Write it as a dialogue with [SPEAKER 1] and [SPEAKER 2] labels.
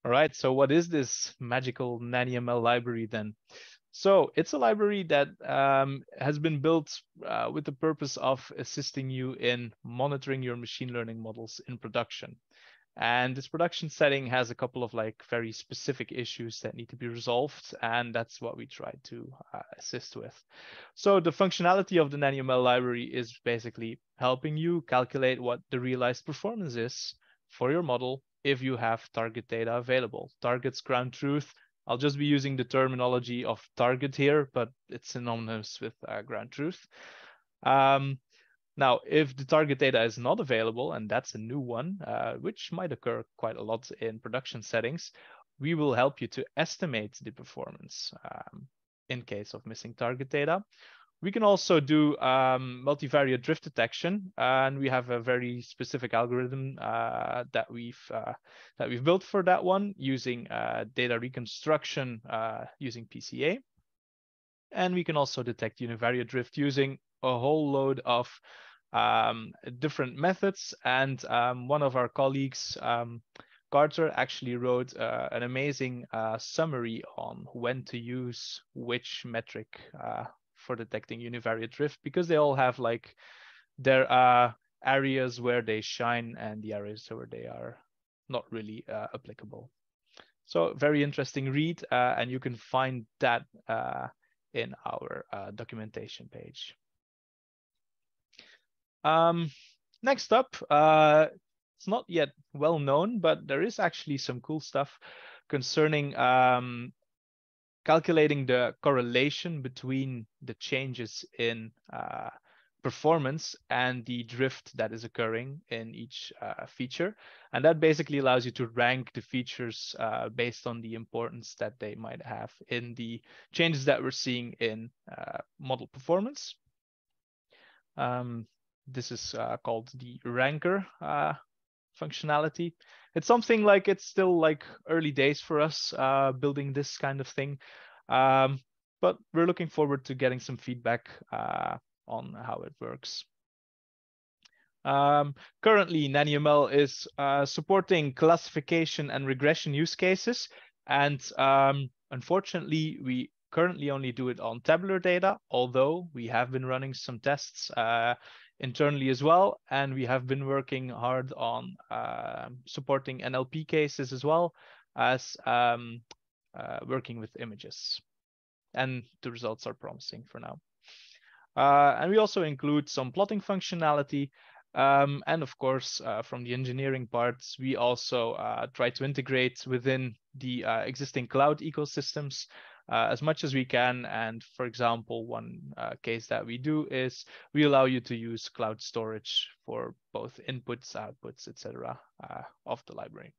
[SPEAKER 1] All right, so what is this magical NannyML library then? So it's a library that has been built with the purpose of assisting you in monitoring your machine learning models in production. And this production setting has a couple of like very specific issues that need to be resolved, and that's what we try to assist with. So the functionality of the NannyML library is basically helping you calculate what the realized performance is for your model if you have target data available. Target's ground truth. I'll just be using the terminology of target here, but it's synonymous with ground truth. Now, if the target data is not available, and that's a new one, which might occur quite a lot in production settings, we will help you to estimate the performance in case of missing target data. We can also do multivariate drift detection, and we have a very specific algorithm that we've built for that one using data reconstruction using PCA. And we can also detect univariate drift using a whole load of different methods. And one of our colleagues, Carter, actually wrote an amazing summary on when to use which metric for detecting univariate drift, because they all have like their areas where they shine and the areas where they are not really applicable. So very interesting read, and you can find that in our documentation page. Next up, it's not yet well known, but there is actually some cool stuff concerning calculating the correlation between the changes in performance and the drift that is occurring in each feature. And that basically allows you to rank the features based on the importance that they might have in the changes that we're seeing in model performance. This is called the ranker functionality. It's something like it's still like early days for us building this kind of thing. But we're looking forward to getting some feedback on how it works. Currently, NannyML is supporting classification and regression use cases. And unfortunately, we currently only do it on tabular data, although we have been running some tests internally as well. And we have been working hard on supporting NLP cases as well as working with images. And the results are promising for now. And we also include some plotting functionality. And of course, from the engineering parts, we also try to integrate within the existing cloud ecosystems as much as we can. And for example, one case that we do is we allow you to use cloud storage for both inputs, outputs, etc. Of the library.